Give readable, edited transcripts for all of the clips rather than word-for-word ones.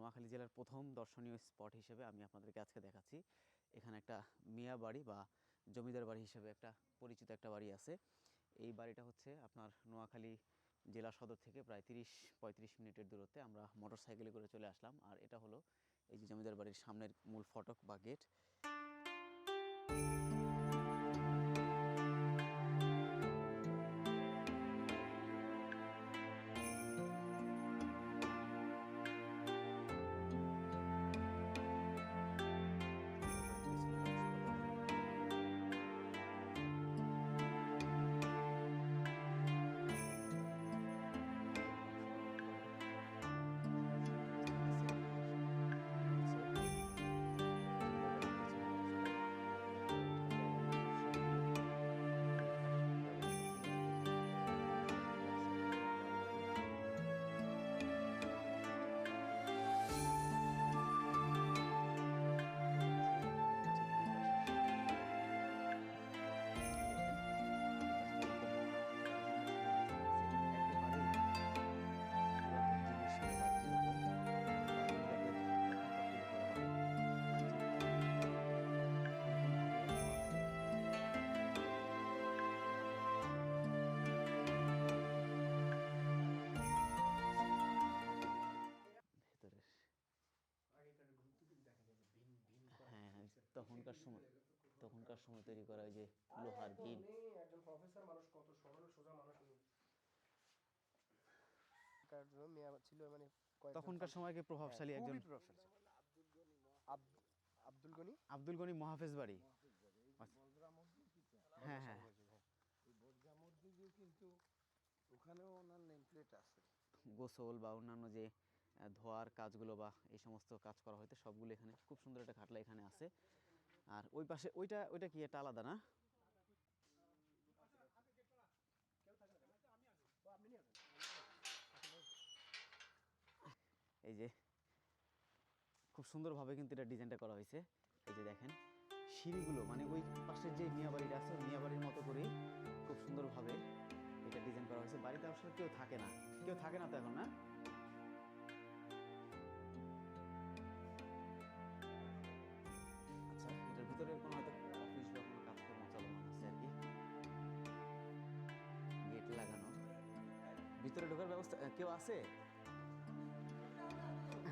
নোয়াখালী জেলার প্রথম দর্শনীয় স্পট হিসেবে আমি আপনাদেরকে আজকে দেখাচ্ছি। এখানে একটা মিয়া বাড়ি বা জমিদার বাড়ি হিসেবে একটা পরিচিত একটা বাড়ি আছে। এই বাড়িটা হচ্ছে আপনার নোয়াখালী জেলা সদর থেকে প্রায় 30-35 মিনিটের দূরত্বে। আমরা মোটর সাইকেলে করে চলে আসলাম। আর এটা হলো এই যে জমিদার বাড়ির সামনের মূল ফটক বা গেট। হ্যাঁ, তখনকার সময় তৈরি করা ওই যে লোহার বিম। একজন প্রফেসর মানুষ, কত সরল সোজা মানুষ ছিল, মানে তখনকার সময় কি প্রভাবশালী একজন আব্দুল গনি মহাফেজ বাড়ি। হ্যাঁ হ্যাঁ, কিন্তু ওখানেও ওনার নেম প্লেট আছে। গোসল বা অন্যান্য যে ধোয়ার কাজগুলো বা এই সমস্ত কাজ করা হয়তো সবগুলো এখানে, খুব সুন্দর একটা খাটলা এখানে আছে। আর ওই পাশে ওইটা কি একটা আলাদা না? এই যে খুব সুন্দরভাবে কিন্তু এটা ডিজাইনটা করা হয়েছে। এই যে দেখেন সিঁড়িগুলো, মানে ওই পাশের যে মিয়া বাড়িটা আছে ওই মিয়া বাড়ির মতো করেই খুব সুন্দরভাবে এটা ডিজাইন করা হয়েছে। বাড়িতে আসলে কেউ থাকে না তো এখন, না? আচ্ছা, এটার ভিতরে কোনো হয়তো অফিস বা কোনো কাজকর্ম চলমান আছে আর কি। গেট লাগানো, ভিতরে ঢোকার ব্যবস্থা কেউ আছে?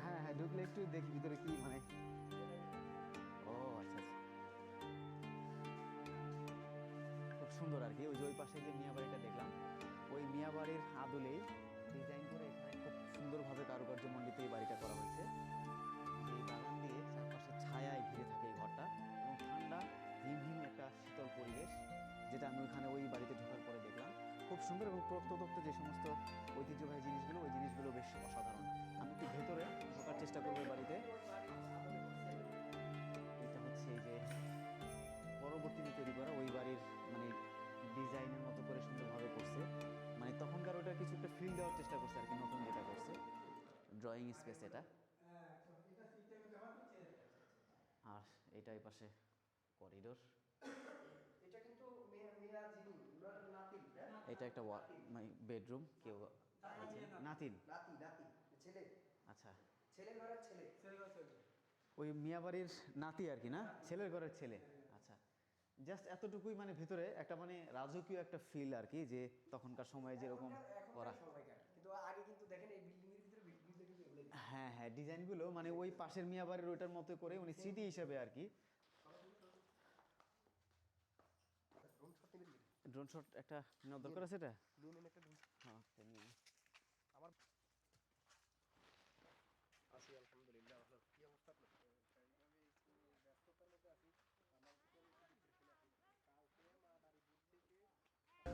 হ্যাঁ হ্যাঁ, ঢুকলে একটু দেখি ভিতরে কি, মানে ও আচ্ছা আচ্ছা, খুব সুন্দর আর কি। ওই যে ওই পাশে যে মিয়া বাড়িটা দেখলাম, ওই মিয়া বাড়ির আদলেই ডিজাইন করে এখানে খুব সুন্দরভাবে কারুকার্য মণ্ডিত এই বাড়িটা করা হয়েছে। এই বাগান দিয়ে চারপাশে ছায়ায় ঘিরে থাকে এই ঘরটা, এবং ঠান্ডা হিম একটা শীতল পরিবেশ, যেটা আমি ওইখানে ওই বাড়িতে ঢোকার পরে দেখলাম। খুব সুন্দর এবং প্রত্নতত্ত্ব যে সমস্ত ঐতিহ্যবাহী জিনিসগুলো, ওই জিনিসগুলো বেশ অসাধারণ। আমি একটু ভেতরে ঢোকার চেষ্টা করবো এই বাড়িতে। এটা হচ্ছে এই যে পরবর্তীতে তৈরি করা ওই বাড়ির, মানে ডিজাইনের মতো করে সুন্দরভাবে করছে, মানে তখনকার ওটা কিছু একটা ফিল দেওয়ার চেষ্টা করছে আর কি, নতুন যেটা করছে ড্রয়িং স্পেস এটা। আর এটা এই পাশে করিডোর। এটা একটা বেডরুম। কেউ নাতিন? আচ্ছা, ওই মিয়া বাড়ির নাতি আর কি, না? ছেলের ঘরের ছেলে। আচ্ছা, জাস্ট এতটুকুই, মানে ভিতরে একটা মানে রাজকীয় একটা ফিল আর কি, যে তখনকার সময়ে যেরকম করা। হ্যাঁ হ্যাঁ, ডিজাইনগুলো মানে ওই পাশের মিয়া বাড়ির ওইটার মতো করে উনি স্মৃতি হিসেবে আর কি। ড্রোন শট একটা নেওয়ার দরকার আছে। এটা হ্যাঁ, আমার আছি আলহামদুলিল্লাহ। ভালো। কি অবস্থা আপনার? আমি একটু ব্যস্ততার মধ্যে আছি।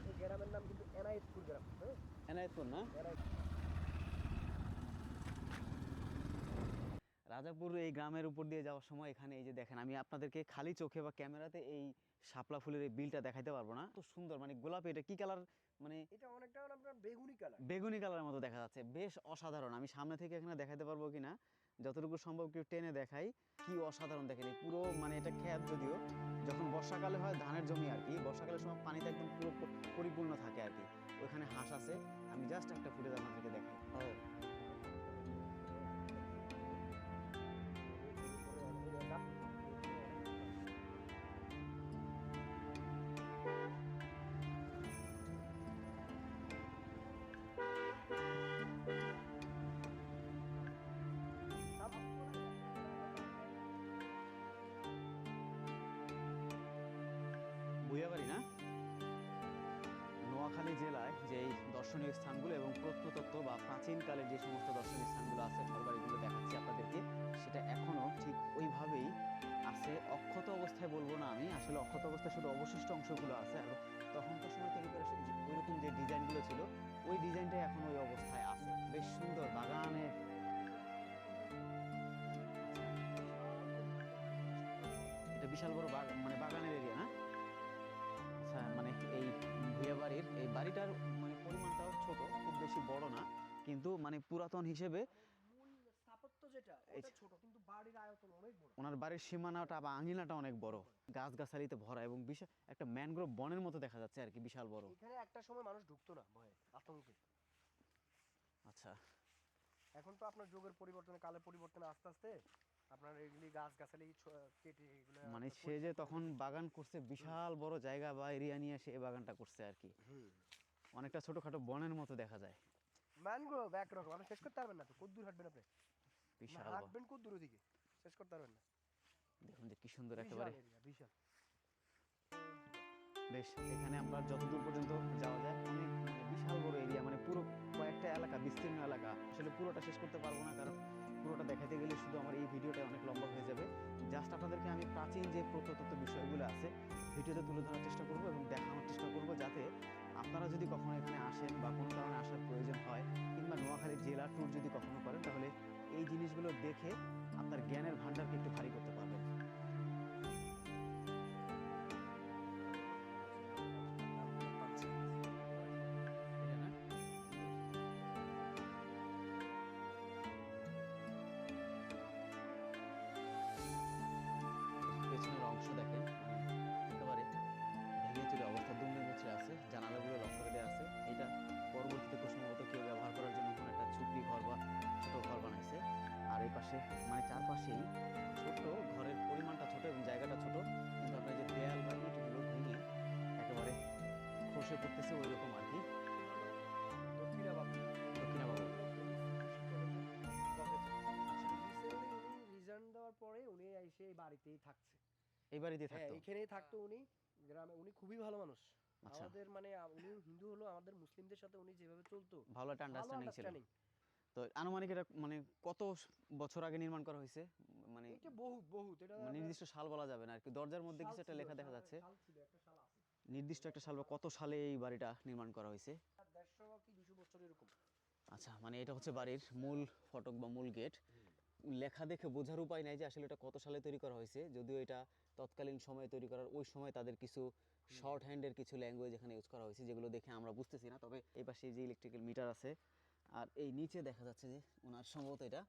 এই গ্রামের নাম কিন্তু এনায়েতপুর গ্রাম। হ্যাঁ, এনায়েতপুর না? রাজাপুর এই গ্রামের উপর দিয়ে যাওয়ার সময় এখানে এই যে দেখেন, আমি আপনাদেরকে খালি চোখে বা ক্যামেরাতে এই শাপলা ফুলের এই বিলটা দেখাইতে পারবো না। তো সুন্দর, মানে গোলাপি। এটা কি কালার? মানে এটা অনেকটা আপনার বেগুনি কালার। বেগুনি কালারের মতো দেখা যাচ্ছে, বেশ অসাধারণ। আমি সামনে থেকে এখানে দেখাতে পারবো কিনা, যতটুকু সম্ভব একটু টেনে দেখাই। কি অসাধারণ দেখেন এই পুরো, মানে এটা ক্ষেত, যদিও যখন বর্ষাকালে হয় ধানের জমি আর কি, বর্ষাকালের সময় পানিতে একদম পুরো পরিপূর্ণ থাকে আর কি। ওইখানে হাঁস আছে, আমি জাস্ট একটা ফুটেজ আপনাদেরকে দেখাই। ভুইয়াবাড়ি না, নোয়াখালী জেলায় যে এই দর্শনীয় স্থানগুলো এবং প্রত্নতত্ত্ব বা প্রাচীনকালের যে সমস্ত দর্শনীয় স্থানগুলো আছে, ঘরবাড়িগুলো দেখাচ্ছি আপনাদেরকে, সেটা এখনও ঠিক ওইভাবেই আছে। অক্ষত অবস্থায় বলবো না আমি, আসলে অক্ষত অবস্থায় শুধু অবশিষ্ট অংশগুলো আছে। আর তখনকার সময় তৈরি করে ওইরকম যে ডিজাইনগুলো ছিল, ওই ডিজাইনটাই এখন ওই অবস্থায় আছে। বেশ সুন্দর বাগানে। এটা বিশাল বড় মানে বাগানের এরিয়া না? আচ্ছা, মানে এই ভুইয়াবাড়ির এই বাড়িটার মানে পরিমাণটাও ছোট, খুব বেশি বড় না, কিন্তু মানে পুরাতন হিসেবে মূল স্থাপত্য যেটা ওটা ছোট, কিন্তু বাড়ির আয়তন অনেক বড়। ওনার বাড়ির সীমানাটা বা আঙিনাটা অনেক বড়, গাছগাছালিতে ভরা এবং বিশাল একটা ম্যানগ্রোভ বনের মতো দেখা যাচ্ছে আর কি, বিশাল বড়। এখানে একটা সময় মানুষ ঢুকতো না ভয়ে, আতঙ্কে। আচ্ছা, এখন তো আপনার যুগের পরিবর্তনে, কালের পরিবর্তনে আস্তে আস্তে আপনার এগুলি গাছগাছালি কেটে এগুলো মানে সে যে তখন বাগান করছে, বিশাল বড় জায়গা বা এরিয়া নিয়ে সে এই বাগানটা করছে আর কি। অনেকটা ছোটখাটো বনের মতো দেখা যায়। ম্যানগ্রোভ একরকম, আপনি শেষ করতে পারবেন না তো, কদ্দূর হাঁটবেন আপনি? বিশাল বড়। হাঁটবেন কদ্দূর ওদিকে, শেষ করতে পারবেন না। দেখুন যে কি সুন্দর বিশাল একেবারে। area, বিশাল। বেশ, এখানে আমরা যতদূর পর্যন্ত যাওয়া যায়, অনেক মানে বিশাল বড় এরিয়া, মানে পুরো কয়েকটা এলাকা, বিস্তীর্ণ এলাকা। আসলে পুরোটা শেষ করতে পারবো না, কারণ পুরোটা দেখাতে গেলে শুধু আমার এই ভিডিওটা অনেক লম্বা হয়ে যাবে। জাস্ট আপনাদেরকে আমি প্রাচীন যে প্রত্নতত্ত্ব বিষয়গুলো আছে ভিডিওতে তুলে ধরার চেষ্টা করব এবং দেখানোর চেষ্টা করব, যাতে আপনারা যদি কখনো এখানে আসেন বা কোনো কারণে আসার প্রয়োজন হয়, কিংবা নোয়াখালী জেলা ট্যুর যদি কখনো করেন, তাহলে এই জিনিসগুলো দেখে আপনার জ্ঞানের ভাণ্ডারকে একটু ভারী করতে পারবেন। পেছনের অংশ দেখেন, একেবারে ভেঙে চুরে অবস্থা, দুমড়ে মুচড়ে আছে, জানালাগুলো লক করে দেওয়া আছে। এটা পরবর্তীতে প্রশ্নগত কেউ ব্যবহার করার জন্য কোনো একটা ঝুপড়ি ঘর বা ছোট ঘর বানাইছে। আর এই পাশে মানে চারপাশেই ছোট, ঘরের পরিমাণটা ছোট এবং জায়গাটা ছোট, কিন্তু আপনার যে দেয়াল বা ইটগুলো ভেঙে একেবারে খসে পড়তেছে ওই রকম আর কি। দক্ষিণাবাবু দক্ষিণাবাবু। রিজার্ন দেওয়ার পরে উনি এসে এই বাড়িতেই থাকছে। এই বাড়িতে হ্যাঁ, থাকতো। এখানেই থাকতো উনি গ্রামে। উনি খুবই ভালো মানুষ। আচ্ছা। আমাদের মানে উনি হিন্দু হলো, আমাদের মুসলিমদের সাথে উনি যেভাবে চলতো, ভালো একটা ভালো আন্ডারস্ট্যান্ডিং ছিল। আন্ডারস্ট্যান্ডিং। তো আনুমানিক এটা মানে কত বছর আগে নির্মাণ করা হয়েছে? মানে এটা বহুত বহুত, এটা মানে নির্দিষ্ট সাল বলা যাবে না আর কি, দরজার মধ্যে সাল কিছু একটা ছিল, লেখা দেখা যাচ্ছে, সাল ছিল, একটা সাল আছে। নির্দিষ্ট একটা সাল বা কত সালে এই বাড়িটা নির্মাণ করা হয়েছে। 150 কি 200 বছর এরকম। আচ্ছা, মানে এটা হচ্ছে বাড়ির মূল ফটক বা মূল গেট। লেখা দেখে বোঝার উপায় নাই যে আসলে এটা কত সালে তৈরি করা হয়েছে, যদিও এটা তৎকালীন সময়ে তৈরি করার ওই সময় তাদের কিছু শর্ট হ্যান্ডের কিছু ল্যাঙ্গুয়েজ এখানে ইউজ করা হয়েছে, যেগুলো দেখে আমরা বুঝতেছি না। তবে এই পাশে যে ইলেকট্রিক্যাল মিটার আছে, আর এই নিচে দেখা যাচ্ছে যে ওনার সম্ভবত এটা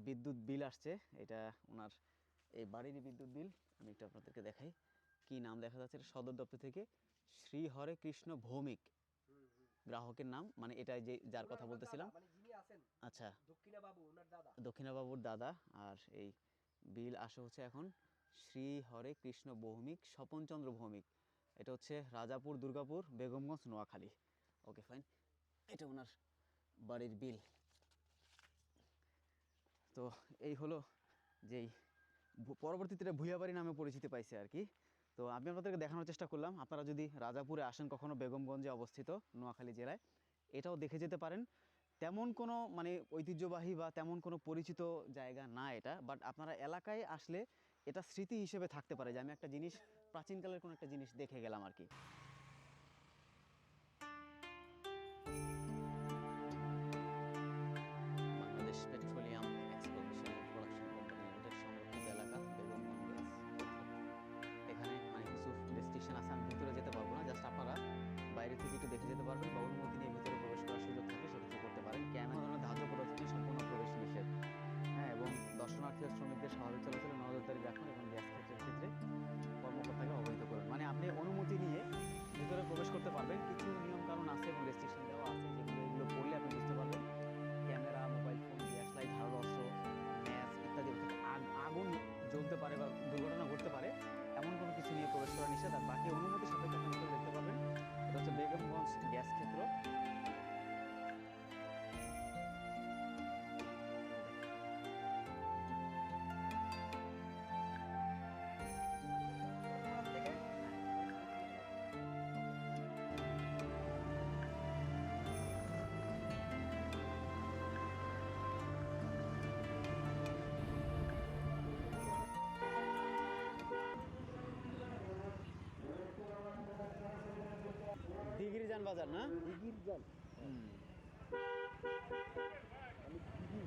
বিদ্যুৎ বিল আসছে। এটা ওনার এই বাড়িরই বিদ্যুৎ বিল। আমি একটু আপনাদেরকে দেখাই, কি নাম দেখা যাচ্ছে, এটা সদর দপ্তর থেকে শ্রী হরে কৃষ্ণ ভৌমিক গ্রাহকের নাম, মানে এটা যে যার কথা বলতেছিলাম। মানে যিনি আছেন আচ্ছা, দক্ষিণাবাবু, ওনার দাদা। দক্ষিণাবাবুর দাদা। আর এই বিল আসে হচ্ছে এখন শ্রী হরে কৃষ্ণ ভৌমিক, স্বপনচন্দ্র ভৌমিক। এটা হচ্ছে রাজাপুর, দুর্গাপুর, বেগমগঞ্জ, নোয়াখালী। ওকে, ফাইন। এটা ওনার বাড়ির বিল। তো এই হলো যেই পরবর্তীতে এটা ভুইয়াবাড়ি নামে পরিচিতি পাইছে আর কি। তো আমি আপনাদেরকে দেখানোর চেষ্টা করলাম, আপনারা যদি রাজাপুরে আসেন কখনো, বেগমগঞ্জে অবস্থিত, নোয়াখালী জেলায়, এটাও দেখে যেতে পারেন। তেমন কোনো মানে ঐতিহ্যবাহী বা তেমন কোনো পরিচিত জায়গা না এটা, বাট আপনারা এলাকায় আসলে এটা স্মৃতি হিসেবে থাকতে পারে যে আমি একটা জিনিস, প্রাচীনকালের কোনো একটা জিনিস দেখে গেলাম আর কি। Bangladesh petroleum exploration production company limited সংরক্ষিত এলাকা বেগমগঞ্জ। এখানে মানে কিছু রেস্ট্রিকশন আছে, আমি ভিতরে যেতে পারবো না, জাস্ট আপনারা বাইরে থেকে একটু দেখে যেতে পারবেন বা অনুমতি নিয়ে ভিতরে প্রবেশ করার সুযোগ থাকলে সেক্ষেত্রে করতে পারেন। ক্যামেরা ধরনের ধার্য পদার্থে সম্পূর্ণ প্রবেশ নিষেধ। হ্যাঁ, এবং দর্শনার্থী ও শ্রমিকদের স্বাভাবিক চলাচলে নজরদারি রাখুন এবং গ্যাস ক্ষেত্রের ক্ষেত্রে কর্মকর্তাকে অবহিত করুন। মানে আপনি অনুমতি নিয়ে দিঘিরজান বাজার না? দিঘিরজান। হুম। আমি দিঘি।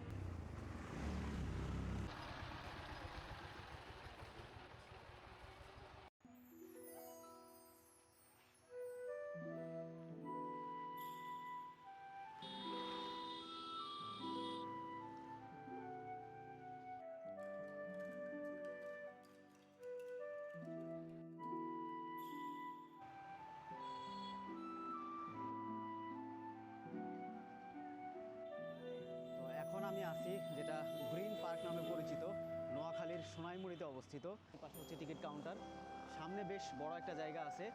তো এখন আমি আছি যেটা গ্রিন পার্ক নামে পরিচিত, নোয়াখালীর সোনাইমুড়িতে অবস্থিত। পাশে হচ্ছে টিকিট কাউন্টার, সামনে বেশ বড় একটা জায়গা আছে,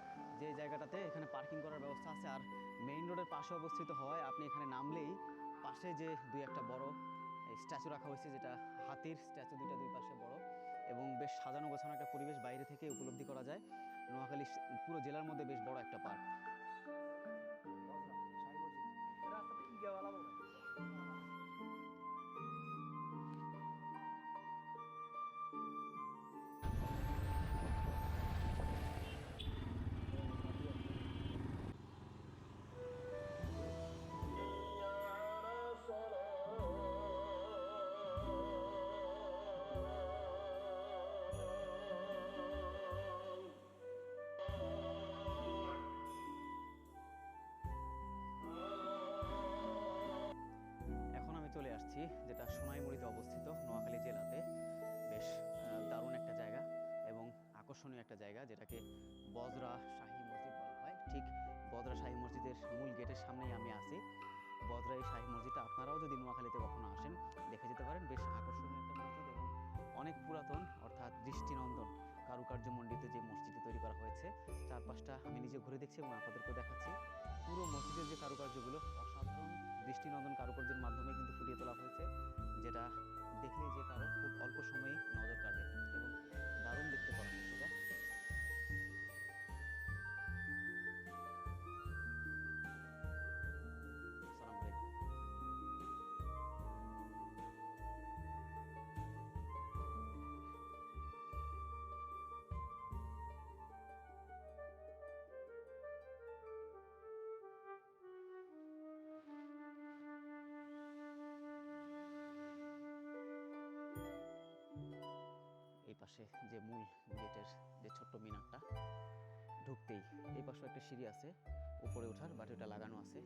যে জায়গাটাতে এখানে পার্কিং করার ব্যবস্থা আছে। আর মেইন রোডের পাশে অবস্থিত হওয়ায় আপনি এখানে নামলেই পাশে যে দুই একটা বড় স্ট্যাচু রাখা হয়েছে, যেটা হাতির স্ট্যাচু, দুইটা দুই পাশে বড়, এবং বেশ সাজানো গোছানো একটা পরিবেশ বাইরে থেকে উপলব্ধি করা যায়। নোয়াখালী পুরো জেলার মধ্যে বেশ বড় একটা পার্ক। শাহী মসজিদ। এই রাস্তাতে ইগাওয়ালা মনে হয়। এখন আমি চলে আসছি যেটা সোনাইমুড়িতে অবস্থিত, নোয়াখালী জেলাতে। বেশ দারুণ একটা জায়গা এবং আকর্ষণীয় একটা জায়গা, যেটাকে বজরা শাহী মসজিদ বলা হয়। ঠিক বজরা শাহী মসজিদের মূল গেটের সামনেই আমি আছি। বজরা এই শাহী মসজিদটা আপনারাও যদি নোয়াখালীতে কখনো আসেন দেখে যেতে পারেন। বেশ আকর্ষণীয় একটা মসজিদ এবং অনেক পুরাতন, অর্থাৎ দৃষ্টিনন্দন কারুকার্য মণ্ডিত যে মসজিদটি তৈরি করা হয়েছে। চারপাশটা আমি নিজে ঘুরে দেখছি এবং আপনাদেরকেও দেখাচ্ছি। পুরো মসজিদের যে কারুকার্যগুলো অসাধারণ, দৃষ্টিনন্দন কারুকার্যের মাধ্যমে কিন্তু ফুটিয়ে তোলা হয়েছে, যেটা দেখলেই যে কারো খুব অল্প সময়েই নজর কাড়বে এবং দারুণ দেখতে করা হয়েছে এটা। আসসালামু আলাইকুম। এই পাশে যে মূল গেটের যে ছোট্ট মিনারটা, ঢুকতেই এই পাশে একটা সিঁড়ি আছে উপরে ওঠার, বাট ওটা লাগানো আছে।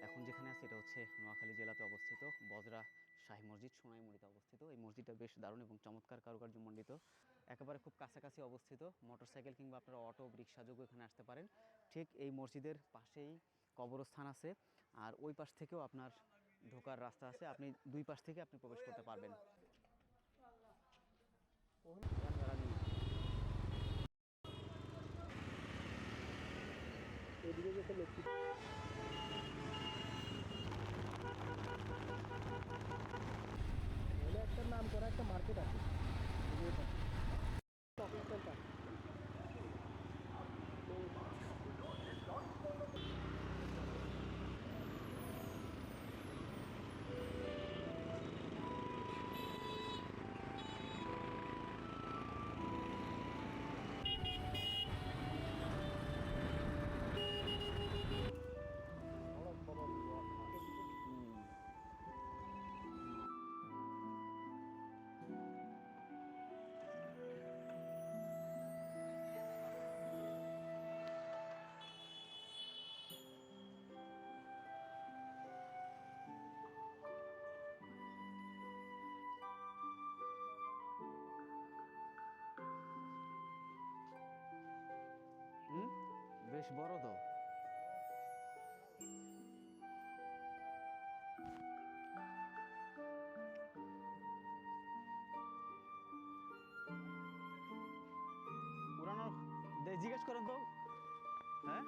এখন যেখানে আছে এটা হচ্ছে নোয়াখালী জেলাতে অবস্থিত বজরা শাহী মসজিদ, সোনাইমুড়িতে অবস্থিত। এই মসজিদটা বেশ দারুণ এবং চমৎকার কারুকার্য মণ্ডিত। একেবারে খুব কাছাকাছি অবস্থিত, মোটরসাইকেল কিংবা আপনারা অটো রিক্সা যোগে এখানে আসতে পারেন। ঠিক এই মসজিদের পাশেই কবরস্থান আছে, আর ওই পাশ থেকেও আপনার ঢোকার রাস্তা আছে। আপনি দুই পাশ থেকে আপনি প্রবেশ করতে পারবেন। এদিকে গেছে লক্ষ্মী। এখানে একটা নাম করা একটা মার্কেট আছে। Chocolate centre. বেশ বড় তো। জিজ্ঞেস করেন তো। হ্যাঁ,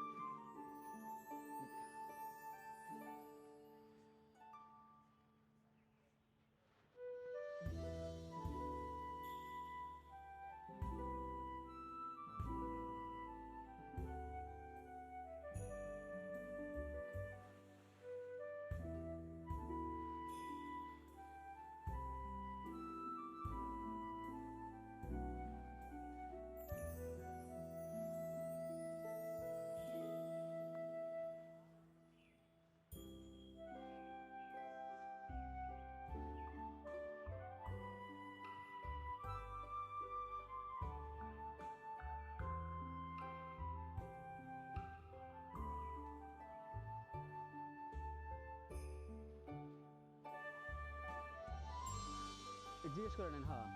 জিজ্ঞেস করে নেন। হ্যাঁ,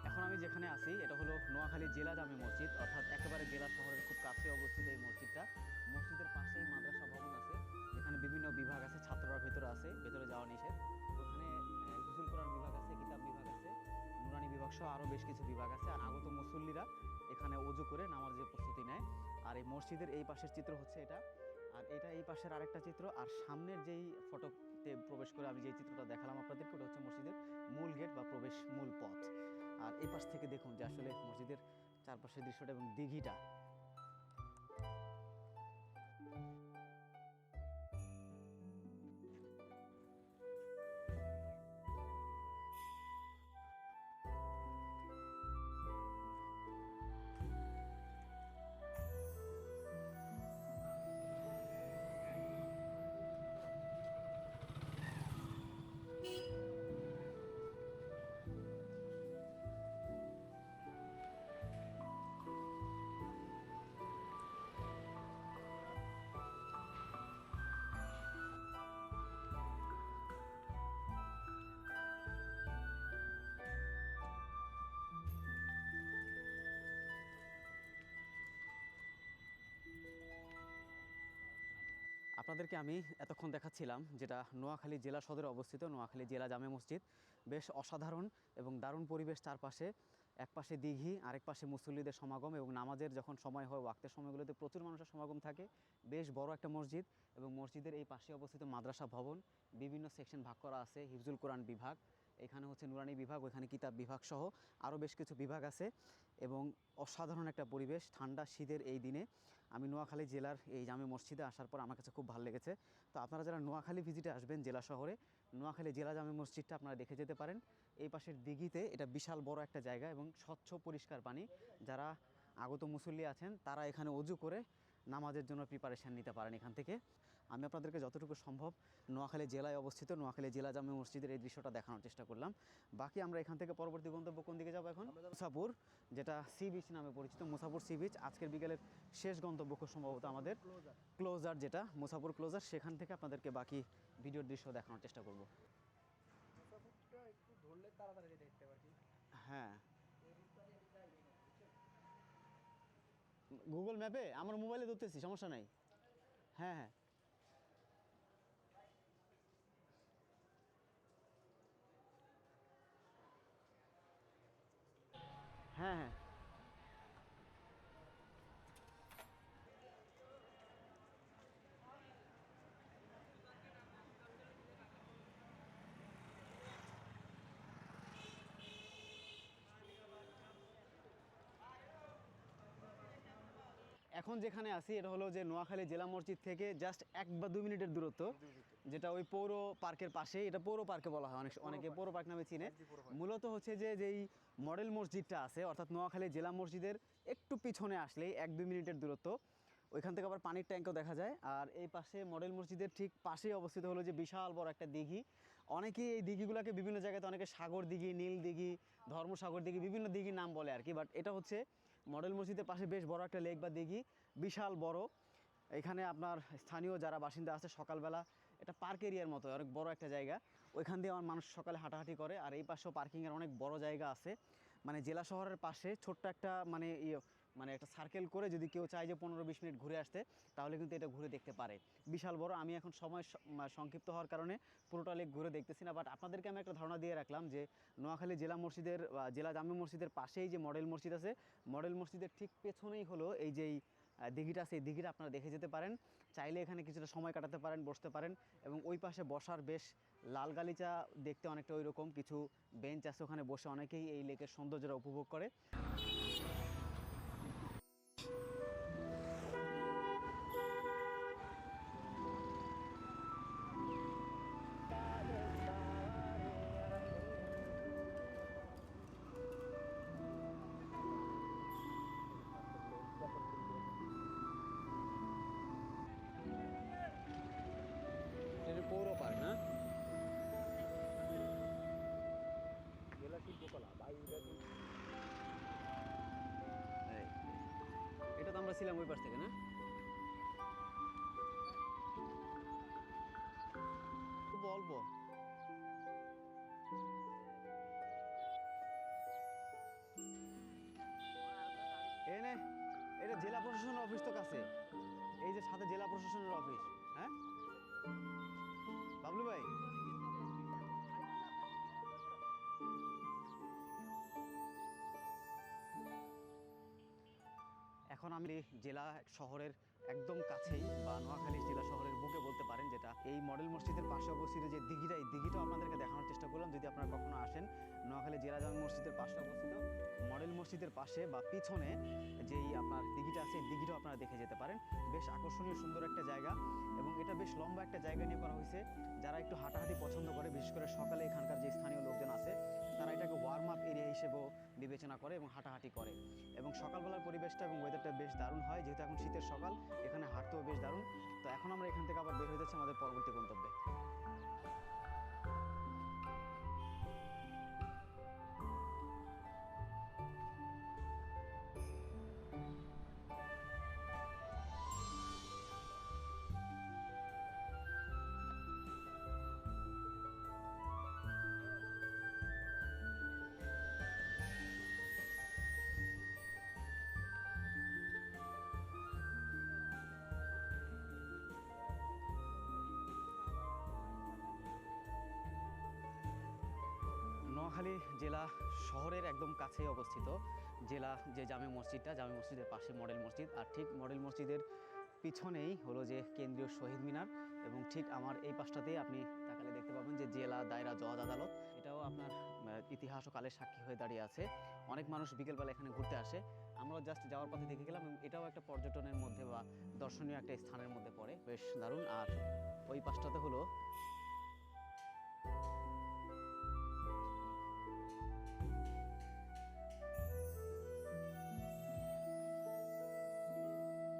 এখন আমি যেখানে আছি এটা হলো নোয়াখালী জেলা জামে মসজিদ, অর্থাৎ একেবারে জেলা শহরের খুব কাছে অবস্থিত এই মসজিদটা। মসজিদের পাশেই মাদ্রাসা ভবন আছে, এখানে বিভিন্ন বিভাগ আছে, ছাত্ররা ভেতরে আছে, ভেতরে যাওয়া নিষেধ। ওখানে হিফজুল কোরআন বিভাগ আছে, কিতাব বিভাগ আছে, নুরানি বিভাগ সহ আরও বেশ কিছু বিভাগ আছে। আর আগত মুসল্লিরা এখানে অজু করে নামাজের প্রস্তুতি নেয়। আর এই মসজিদের এই পাশের চিত্র হচ্ছে এটা, আর এটা এই পাশের আরেকটা চিত্র। আর সামনের যেই ফটকতে প্রবেশ করে আমি যেই চিত্রটা দেখালাম আপনাদেরকে, ওটা হচ্ছে মসজিদের মূল গেট বা প্রবেশ মূল পথ। আর এই পাশ থেকে দেখুন যে আসলে মসজিদের চারপাশের দৃশ্যটা এবং দিঘিটা। আপনাদেরকে আমি এতক্ষণ দেখাচ্ছিলাম যেটা নোয়াখালী জেলা সদরে অবস্থিত নোয়াখালী জেলা জামে মসজিদ। বেশ অসাধারণ এবং দারুণ পরিবেশ চারপাশে। এক পাশে দিঘি, আরেক পাশে মুসল্লিদের সমাগম, এবং নামাজের যখন সময় হয় ওয়াক্তের সময়গুলোতে প্রচুর মানুষের সমাগম থাকে। বেশ বড় একটা মসজিদ, এবং মসজিদের এই পাশে অবস্থিত মাদ্রাসা ভবন। বিভিন্ন সেকশন ভাগ করা আছে, হিফজুল কোরআন বিভাগ, এখানে হচ্ছে নুরানি বিভাগ, ওইখানে কিতাব বিভাগ সহ আরও বেশ কিছু বিভাগ আছে। এবং অসাধারণ একটা পরিবেশ ঠান্ডা শীতের এই দিনে। আমি নোয়াখালী জেলার এই জামে মসজিদে আসার পর আমার কাছে খুব ভালো লেগেছে। তো আপনারা যারা নোয়াখালী ভিজিটে আসবেন জেলা শহরে, নোয়াখালী জেলা জামে মসজিদটা আপনারা দেখে যেতে পারেন। এই পাশের দিঘিতে এটা বিশাল বড় একটা জায়গা এবং স্বচ্ছ পরিষ্কার পানি। যারা আগত মুসল্লি আছেন তারা এখানে অজু করে নামাজের জন্য প্রিপারেশান নিতে পারেন এখান থেকে। আমি আপনাদেরকে যতটুকু সম্ভব নোয়াখালী জেলায় অবস্থিত নোয়াখালী জেলা জামে মসজিদের এই দৃশ্যটা দেখানোর চেষ্টা করলাম। বাকি আমরা এখান থেকে পরবর্তী গন্তব্য কোন দিকে যাবো এখন? মুসাপুর, যেটা সি বিচ নামে পরিচিত। মুসাপুর সি বিচ আজকের বিকেলের শেষ গন্তব্য খুব সম্ভবত আমাদের। ক্লোজার, যেটা মুসাপুর ক্লোজার, সেখান থেকে আপনাদেরকে বাকি ভিডিওর দৃশ্য দেখানোর চেষ্টা করব। একটু ধরলে তাড়াতাড়ি দেখতে পাচ্ছি। হ্যাঁ, গুগল ম্যাপে আমার মোবাইলে ধরতেছি, সমস্যা নাই। হ্যাঁ হ্যাঁ, হ্যাঁ হ্যাঁ। এখন যেখানে আছি এটা হলো যে নোয়াখালী জেলা মসজিদ থেকে জাস্ট 1 বা 2 মিনিটের দূরত্ব, যেটা ওই পৌর পার্কের পাশেই। এটা পৌর পার্কে বলা হয়, অনেকে পৌর পার্ক নামে চিনে। মূলত হচ্ছে যে যেই মডেল মসজিদটা আছে, অর্থাৎ নোয়াখালী জেলা মসজিদের একটু পিছনে আসলেই 1-2 মিনিটের দূরত্ব। ওইখান থেকে আবার পানির ট্যাঙ্কও দেখা যায়। আর এই পাশে মডেল মসজিদের ঠিক পাশেই অবস্থিত হলো যে বিশাল বড় একটা দিঘি। অনেকেই এই দিঘিগুলোকে বিভিন্ন জায়গাতে অনেকে সাগর দিঘি, নীল দিঘি, ধর্মসাগর দিঘি, বিভিন্ন দিঘির নাম বলে আর কি। বাট এটা হচ্ছে মডেল মসজিদের পাশে বেশ বড় একটা লেক বা দিঘি, বিশাল বড়। এখানে আপনার স্থানীয় যারা বাসিন্দা আছে সকালবেলা, এটা পার্ক এরিয়ার মতো অনেক বড় একটা জায়গা, ওইখান দিয়ে আমার মানুষ সকালে হাঁটাহাঁটি করে। আর এই পাশেও পার্কিংয়ের অনেক বড় জায়গা আছে। মানে জেলা শহরের পাশে ছোট্ট একটা মানে মানে একটা সার্কেল করে যদি কেউ চায় যে 15-20 মিনিট ঘুরে আসতে, তাহলে কিন্তু এটা ঘুরে দেখতে পারে। বিশাল বড়। আমি এখন সময় সংক্ষিপ্ত হওয়ার কারণে পুরোটা লেক ঘুরে দেখতেছি না, বাট আপনাদেরকে আমি একটা ধারণা দিয়ে রাখলাম যে নোয়াখালী জেলা মসজিদের জেলা জামে মসজিদের পাশেই যে মডেল মসজিদ আছে, মডেল মসজিদের ঠিক পেছনেই হলো এই যেই দিঘিটা আছে, এই দিঘিটা আপনারা দেখে যেতে পারেন। চাইলে এখানে কিছুটা সময় কাটাতে পারেন, বসতে পারেন। এবং ওই পাশে বসার বেশ লাল গালিচা দেখতে অনেকটা ওই রকম কিছু বেঞ্চ আছে, ওখানে বসে অনেকেই এই লেকের সৌন্দর্যটা উপভোগ করে। এটা পৌর পার্ক না? জেলা শিল্পকলা বায়ুরাজি। এটা তো আমরা ছিলাম ওই পাশ থেকে না? খুব অল্প। এনে এটা জেলা প্রশাসনের অফিস তো কাছে, এই যে সাথে জেলা প্রশাসনের অফিস। হ্যাঁ বাবলু ভাই, এখন আমি জেলা শহরের একদম কাছেই বা নোয়াখালী জেলা শহরের বুকে বলতে পারেন, যেটা এই মডেল মসজিদের পাশে অবস্থিত যে দিঘিটা, এই দিঘিটাও আপনাদেরকে দেখানোর চেষ্টা করলাম। যদি আপনারা কখনো আসেন নোয়াখালী জেলা জামে মসজিদের পাশে অবস্থিত মডেল মসজিদের পাশে বা পিছনে যেই আপনার দিঘিটা আছে, এই দিঘিটাও আপনারা দেখে যেতে পারেন। বেশ আকর্ষণীয় সুন্দর একটা জায়গা, এবং এটা বেশ লম্বা একটা জায়গা নিয়ে করা হয়েছে। যারা একটু হাঁটাহাঁটি পছন্দ করে, বিশেষ করে সকালে এখানকার যে স্থানীয় লোকজন আছে, তারা এটাকে ওয়ার্ম আপ এরিয়া হিসেবেও বিবেচনা করে এবং হাঁটাহাঁটি করে। এবং সকালবেলার পরিবেশটা এবং ওয়েদারটা বেশ দারুণ হয়, যেহেতু এখন শীতের সকাল, এখানে হাঁটতেও বেশ দারুণ। তো এখন আমরা এখান থেকে আবার বের হয়ে যাচ্ছি আমাদের পরবর্তী গন্তব্যে। নোয়াখালী জেলা শহরের একদম কাছেই অবস্থিত জেলা যে জামে মসজিদটা, জামে মসজিদের পাশে মডেল মসজিদ, আর ঠিক মডেল মসজিদের পিছনেই হলো যে কেন্দ্রীয় শহীদ মিনার। এবং ঠিক আমার এই পাশটাতেই আপনি তাকালে দেখতে পাবেন যে জেলা দায়রা জজ আদালত, এটাও আপনার ইতিহাস ও কালের সাক্ষী হয়ে দাঁড়িয়ে আছে। অনেক মানুষ বিকেলবেলা এখানে ঘুরতে আসে, আমরা জাস্ট যাওয়ার পথে দেখে গেলাম। এবং এটাও একটা পর্যটনের মধ্যে বা দর্শনীয় একটা স্থানের মধ্যে পড়ে, বেশ দারুণ। আর ওই পাশটাতে হলো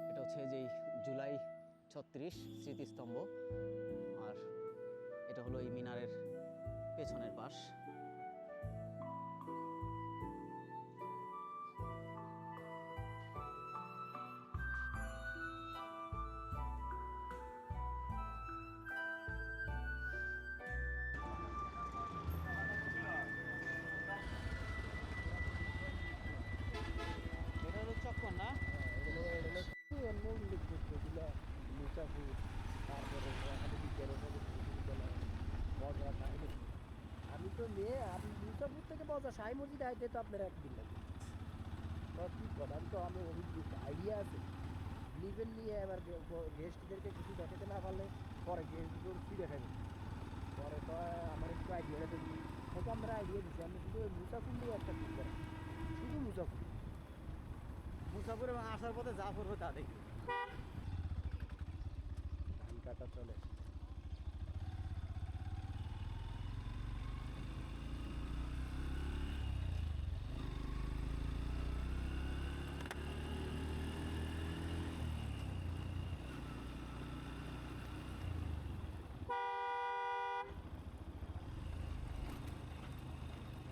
এটা হচ্ছে যেই জুলাই 36 স্মৃতিস্তম্ভ, আর এটা হলো এই মিনারের পেছনের পাশ। এটা হলো চক্কর না? আমি তো মেয়ে, আমি মুসাফির থেকে বজা সাই মসজিদ আইতে তো আপনার একদিন লাগে। তো কি কথা, আমি অভিজ্ঞতা আইডিয়া আছে লিভেন নিয়ে এবার গেস্টদেরকে কিছু দেখাতে না পারলে পরে গেস্টগুলোর ফি দেখাবে। পরে তো আমার একটু আইডিয়াটা দেখি, হয়তো আমরা আইডিয়া দিচ্ছি। আমি শুধু ওই মুসাফির নিয়ে একটা ঠিক করা, শুধু মুসাফির। মুসাফির এবং আসার পথে যা পড়বে তা দেখি। ধান কাটা চলে।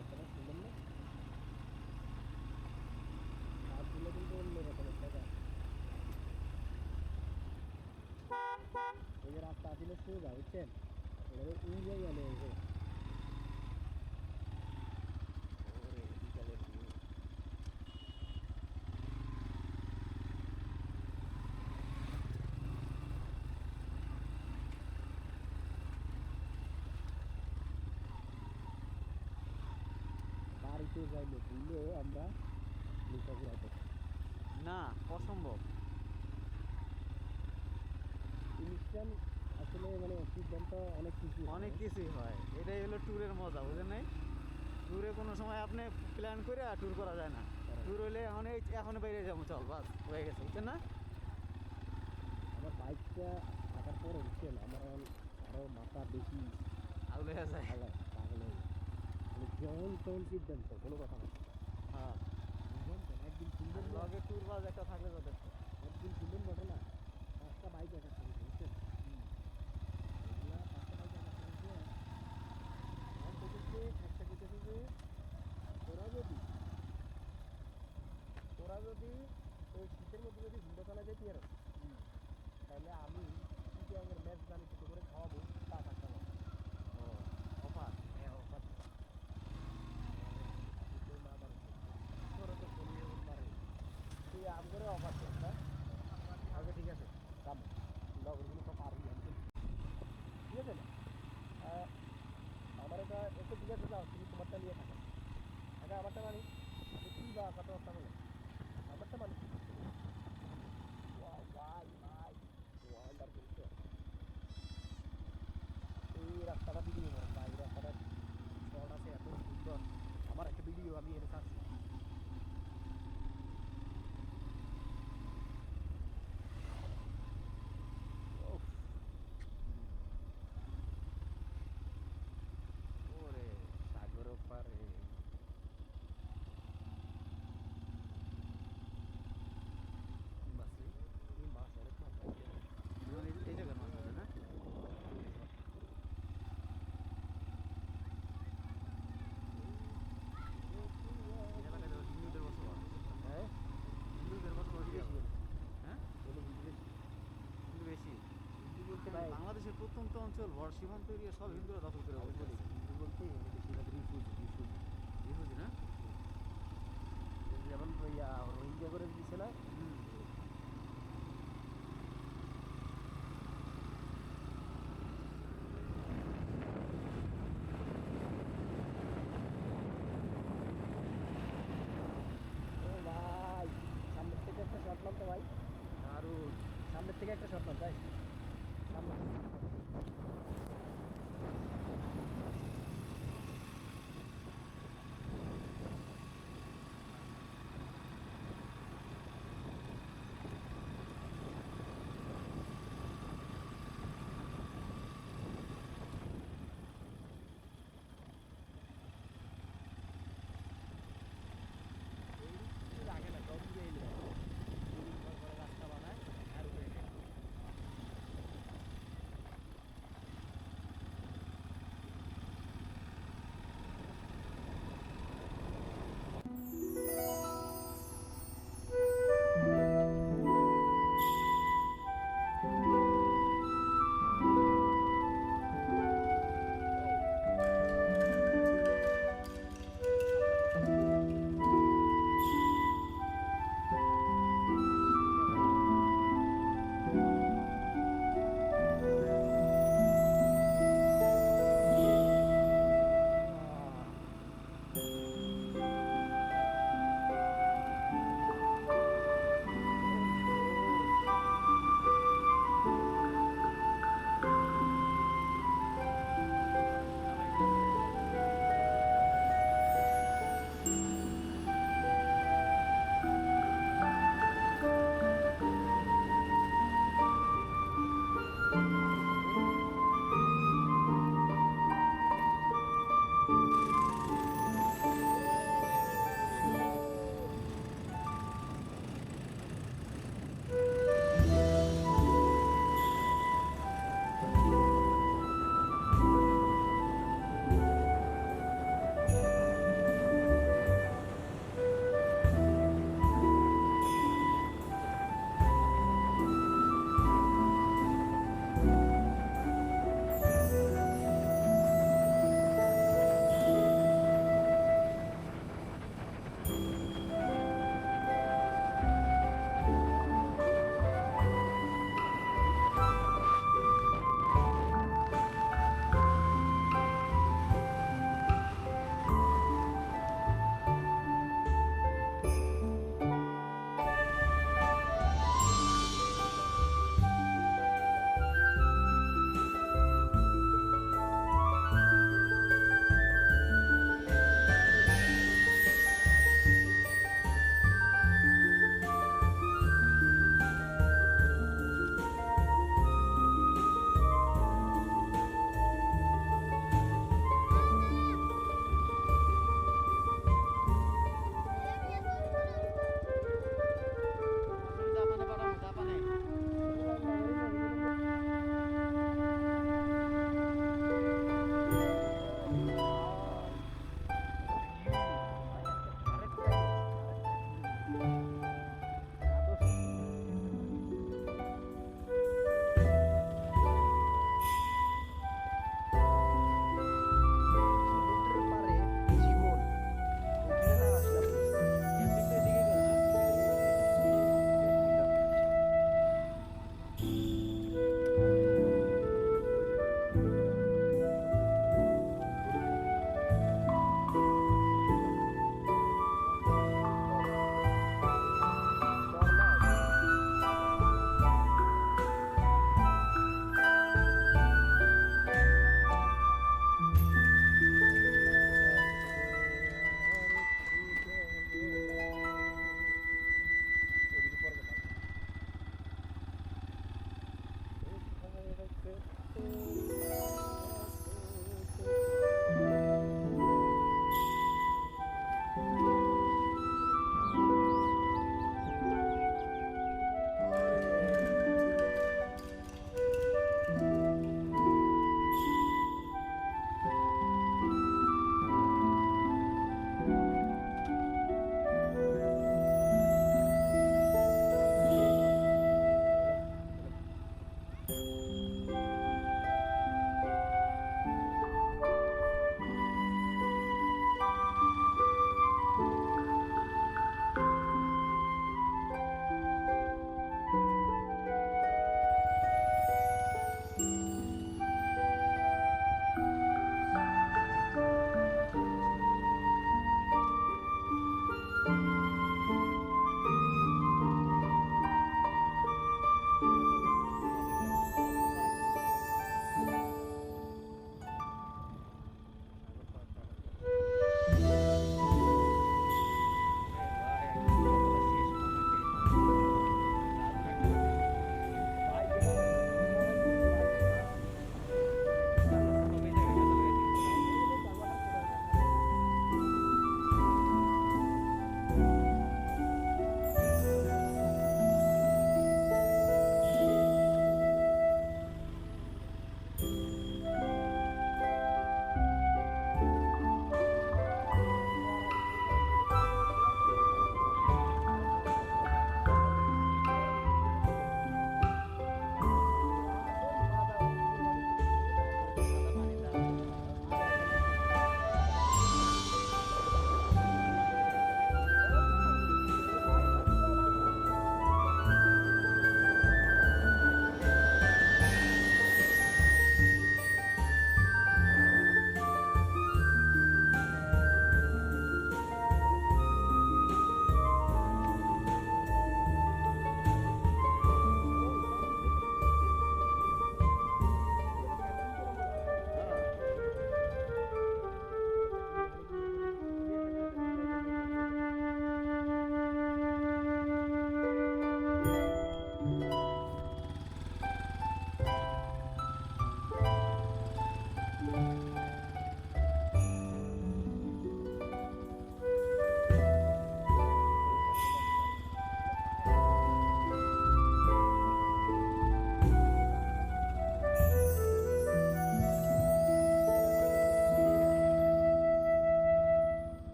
আপনারা শুনলেন না? কাজগুলো কিন্তু অন্যরকম একটা কাজ। এই যে রাস্তা আসলে সোজা, বুঝছেন? এবারে উড়াই আনে এই যে বিকালের view। যাইতে যাইলে ভুললেও আমরা নৌকা ঘুরাতে পারি। না, অসম্ভব। ইনস্ট্যান্ট আসলে মানে সিদ্ধান্ত অনেক কিছু অনেক কিছুই হয়, এটাই হলো ট্যুরের মজা, বুঝেন নাই? ট্যুরে কোনো সময় আপনি প্ল্যান করে আর ট্যুর করা যায় না। ট্যুর হলে এখন বাইরে যাবো, চল বাস হয়ে গেছে, বুঝছেন না? আমার বাইকটা থাকার পরে বুঝছেন আমার আরও মাথা বেশি আগুলে যায়। ভালো পাগল হয়ে যায়। মানে যেমন তেমন সিদ্ধান্ত কোনো কথা না। হ্যাঁ, বুঝলেন তো? একদিন শুনবেন না, লগে ট্যুর বাস একটা থাকলে যথেষ্ট। একদিন শুনবেন ঘটনা, 5টা বাইক একসাথে হয়েছে, বুঝছেন? এগুলা 5টা বাইক একসাথে হয়েছে। আমার দেখেছে একটা কইতেছে যে তোরা যদি তোরা যদি এই শীতের মধ্যে যদি হিন্দুখানা যেতে পারো তাহলে আমি চিটিয়াঙ্গের ম্যাচ দানি ছোটো করে খাওয়াবো, তা থাকতে পারবো। ও, অফার। হ্যাঁ অফার। আপনি তো না দাঁড়ান তোরা তো ফোনে মারে তুই আম করে অফার দেন না। আগে ঠিক আছে কাম লগরগুলো সব পারবি আমি তো, ঠিক আছে না? আমার এটা একটু ঠিক আছে, যাও তুমি তোমারটা নিয়ে থাকো, আগে আমারটা মানি কী বা কথাবার্তা বলে আমারটা মানি। ভাই ভাই ওয়ান্ডার করছে এই রাস্তাটা ভিডিও করেন ভাই, এই রাস্তাটা শর্ট আছে এত সুন্দর। আমার একটা ভিডিও আমি এনে থাকছি। ওরে সাগর পারে মাছ রে, এই মাছ অনেক মাছ ভাই। এই জায়গার মাছ আছে না? এই এলাকায় তো হিন্দুদের বসবাস। হ্যাঁ হিন্দুদের বসবাস হিন্দি বেশি। বেশি বলে, হ্যাঁ, বলে হিন্দি বেশি, হিন্দু বেশি। হিন্দি বলতে ভাই বাংলাদেশের প্রত্যন্ত অঞ্চল ভর সীমান্ত এরিয়া সব হিন্দুরা দখল করে আমি বসে বলি আছে। হিন্দি বলতে এনে বেশিরভাগ রিফিউজি রিফিউজি ইহুদি না? যেমন রোহিঙ্গা করে দিচ্ছে না। হুম। ও ভাই সামনের থেকে একটা শট নাম তো ভাই, দারুণ। সামনের থেকে একটা শট নাম তাই সামনে।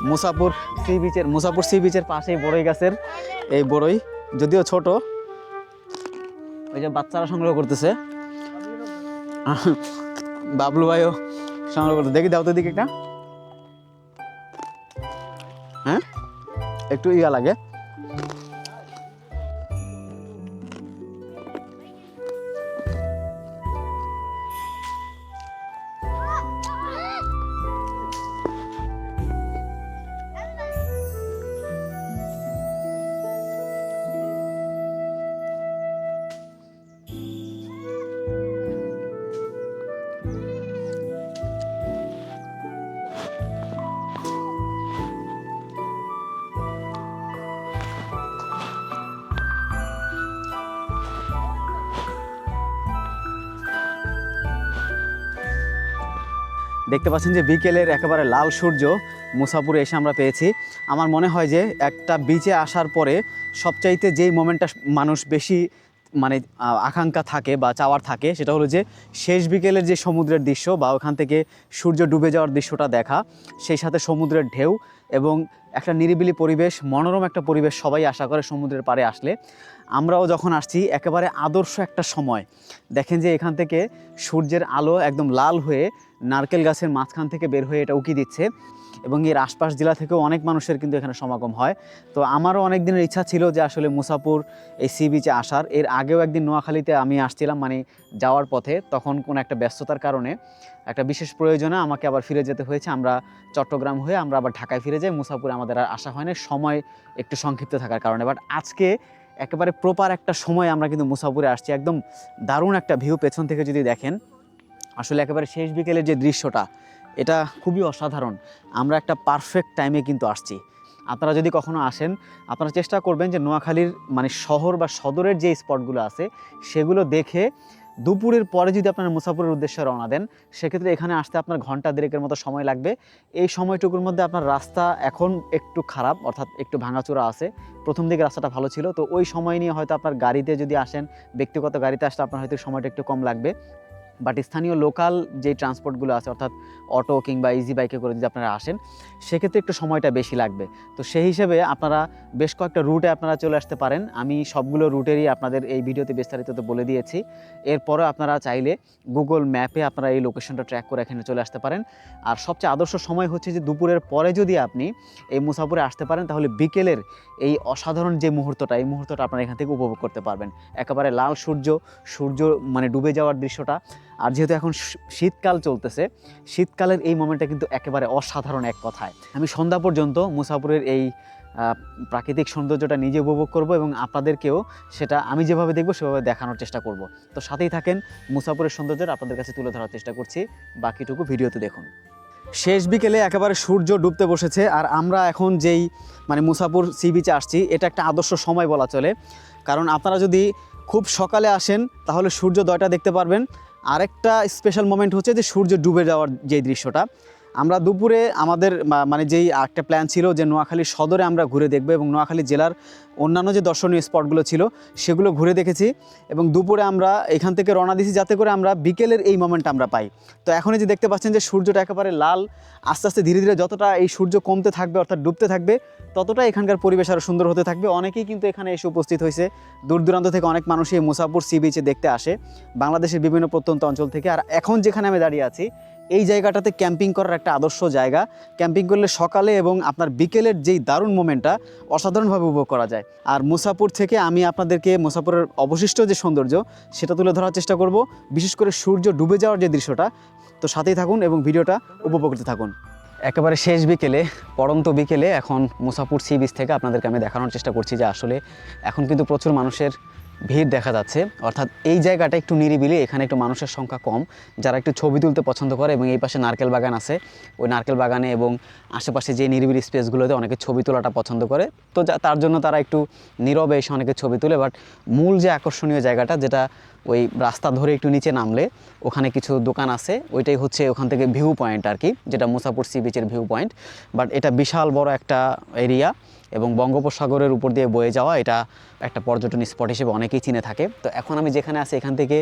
মুসাপুর সি বিচের পাশেই বড়ই গাছের এই বড়ই, যদিও ছোট, ওই যে বাচ্চারা সংগ্রহ করতেছে, বাবলু ভাইও সংগ্রহ করতে, দেখি দাও তো দিকে একটা, হ্যাঁ একটু ইয়া লাগে। দেখতে পাচ্ছেন যে বিকেলের একেবারে লাল সূর্য মুসাপুরে এসে আমরা পেয়েছি। আমার মনে হয় যে একটা বিচে আসার পরে সবচাইতে যেই মোমেন্টটা মানুষ বেশি মানে আকাঙ্ক্ষা থাকে বা চাওয়ার থাকে, সেটা হলো যে শেষ বিকেলের যে সমুদ্রের দৃশ্য বা ওখান থেকে সূর্য ডুবে যাওয়ার দৃশ্যটা দেখা, সেই সাথে সমুদ্রের ঢেউ এবং একটা নিরিবিলি পরিবেশ, মনোরম একটা পরিবেশ সবাই আশা করে সমুদ্রের পাড়ে আসলে। আমরাও যখন আসছি একেবারে আদর্শ একটা সময়। দেখেন যে এখান থেকে সূর্যের আলো একদম লাল হয়ে নারকেল গাছের মাঝখান থেকে বের হয়ে এটা উকি দিচ্ছে, এবং এর আশপাশ জেলা থেকেও অনেক মানুষের কিন্তু এখানে সমাগম হয়। তো আমারও অনেক দিনের ইচ্ছা ছিল যে আসলে মুসাপুর এই সি বিচে আসার। এর আগেও একদিন নোয়াখালীতে আমি আসছিলাম, মানে যাওয়ার পথে, তখন কোনো একটা ব্যস্ততার কারণে, একটা বিশেষ প্রয়োজনে আমাকে আবার ফিরে যেতে হয়েছে। আমরা চট্টগ্রাম হয়ে আমরা আবার ঢাকায় ফিরে যাই, মুসাপুরে আমাদের আর আসা হয় না সময় একটু সংক্ষিপ্ত থাকার কারণে। বাট আজকে একেবারে প্রপার একটা সময় আমরা কিন্তু মুসাপুরে আসছি। একদম দারুণ একটা ভিউ পেছন থেকে যদি দেখেন, আসলে একেবারে শেষ বিকেলের যে দৃশ্যটা, এটা খুবই অসাধারণ। আমরা একটা পারফেক্ট টাইমে কিন্তু আসছি। আপনারা যদি কখনো আসেন, আপনারা চেষ্টা করবেন যে নোয়াখালীর মানে শহর বা সদরের যে স্পটগুলো আছে সেগুলো দেখে দুপুরের পরে যদি আপনারা মুসাপুরের উদ্দেশ্যে রওনা দেন, সেক্ষেত্রে এখানে আসতে আপনার ঘন্টা দেড়েকের মতো সময় লাগবে। এই সময়টুকুর মধ্যে আপনার রাস্তা এখন একটু খারাপ, অর্থাৎ একটু ভাঙাচোরা আছে। প্রথম দিকে রাস্তাটা ভালো ছিল, তো ওই সময় নিয়ে হয়তো আপনার গাড়িতে যদি আসেন, ব্যক্তিগত গাড়িতে আসলে আপনার হয়তো সময়টা একটু কম লাগবে। বাট স্থানীয় লোকাল যে ট্রান্সপোর্টগুলো আছে, অর্থাৎ অটো কিংবা ইজি বাইকে করে যদি আপনারা আসেন, সেক্ষেত্রে একটু সময়টা বেশি লাগবে। তো সেই হিসেবে আপনারা বেশ কয়েকটা রুটে আপনারা চলে আসতে পারেন। আমি সবগুলো রুটেরই আপনাদের এই ভিডিওতে বিস্তারিত বলে দিয়েছি। এরপরে আপনারা চাইলে গুগল ম্যাপে আপনারা এই লোকেশনটা ট্র্যাক করে এখানে চলে আসতে পারেন। আর সবচেয়ে আদর্শ সময় হচ্ছে যে দুপুরের পরে যদি আপনি এই মুসাপুরে আসতে পারেন, তাহলে বিকেলের এই অসাধারণ যে মুহূর্তটা, এই মুহূর্তটা আপনারা এখান থেকে উপভোগ করতে পারবেন। একেবারে লাল সূর্য মানে ডুবে যাওয়ার দৃশ্যটা। আর যেহেতু এখন শীতকাল চলতেছে, শীতকালের এই মোমেন্টটা কিন্তু একেবারে অসাধারণ এক কথায়। আমি সন্ধ্যা পর্যন্ত মুসাপুরের এই প্রাকৃতিক সৌন্দর্যটা নিজে উপভোগ করব এবং আপনাদেরকেও সেটা আমি যেভাবে দেখব সেভাবে দেখানোর চেষ্টা করব। তো সাথেই থাকেন, মুসাপুরের সৌন্দর্যটা আপনাদের কাছে তুলে ধরার চেষ্টা করছি। বাকিটুকু ভিডিওতে দেখুন। শেষ বিকেলে একেবারে সূর্য ডুবতে বসেছে, আর আমরা এখন যেই মানে মুসাপুর সি বিচে আসছি, এটা একটা আদর্শ সময় বলা চলে। কারণ আপনারা যদি খুব সকালে আসেন তাহলে সূর্যোদয়টা দেখতে পারবেন। আরেকটা স্পেশাল মোমেন্ট হচ্ছে যে সূর্য ডুবে যাওয়ার যে দৃশ্যটা। আমরা দুপুরে আমাদের মানে যেই একটা প্ল্যান ছিল যে নোয়াখালী সদরে আমরা ঘুরে দেখব এবং নোয়াখালী জেলার অন্যান্য যে দর্শনীয় স্পটগুলো ছিল সেগুলো ঘুরে দেখেছি, এবং দুপুরে আমরা এখান থেকে রওনা দিয়েছি যাতে করে আমরা বিকেলের এই মোমেন্টটা আমরা পাই। তো এখন যে দেখতে পাচ্ছেন যে সূর্যটা একেবারে লাল, আস্তে আস্তে ধীরে ধীরে যতটা এই সূর্য কমতে থাকবে অর্থাৎ ডুবতে থাকবে, ততটা এখানকার পরিবেশ আরও সুন্দর হতে থাকবে। অনেকেই কিন্তু এখানে এসে উপস্থিত হয়েছে, দূর দূরান্ত থেকে অনেক মানুষই এই মুসাপুর সি বিচে দেখতে আসে, বাংলাদেশের বিভিন্ন প্রত্যন্ত অঞ্চল থেকে। আর এখন যেখানে আমি দাঁড়িয়ে আছি, এই জায়গাটাতে ক্যাম্পিং করার একটা আদর্শ জায়গা। ক্যাম্পিং করলে সকালে এবং আপনার বিকেলের যেই দারুণ মোমেন্টটা অসাধারণভাবে উপভোগ করা যায়। আর মুসাপুর থেকে আমি আপনাদেরকে মুসাপুরের অবশিষ্ট যে সৌন্দর্য সেটা তুলে ধরার চেষ্টা করব, বিশেষ করে সূর্য ডুবে যাওয়ার যে দৃশ্যটা। তো সাথেই থাকুন এবং ভিডিওটা উপভোগ করতে থাকুন। একেবারে শেষ বিকেলে, পড়ন্ত বিকেলে এখন মুসাপুর সি বিচ থেকে আপনাদেরকে আমি দেখানোর চেষ্টা করছি যে আসলে এখন কিন্তু প্রচুর মানুষের ভিড় দেখা যাচ্ছে। অর্থাৎ এই জায়গাটা একটু নিরিবিলি, এখানে একটু মানুষের সংখ্যা কম যারা একটু ছবি তুলতে পছন্দ করে। এবং এই পাশে নারকেল বাগান আছে, ওই নারকেল বাগানে এবং আশেপাশে যে নিরিবিলি স্পেসগুলোতে অনেকে ছবি তোলাটা পছন্দ করে, তো তার জন্য তারা একটু নীরবে এসে অনেকে ছবি তুলে। বাট মূল যে আকর্ষণীয় জায়গাটা, যেটা ওই রাস্তা ধরে একটু নিচে নামলে ওখানে কিছু দোকান আছে, ওইটাই হচ্ছে ওখান থেকে ভিউ পয়েন্ট আর কি, যেটা মুসাপুর সি বিচের ভিউ পয়েন্ট। বাট এটা বিশাল বড় একটা এরিয়া এবং বঙ্গোপসাগরের উপর দিয়ে বয়ে যাওয়া, এটা একটা পর্যটন স্পট হিসেবে অনেকেই চিনে থাকে। তো এখন আমি যেখানে আছি এখান থেকে,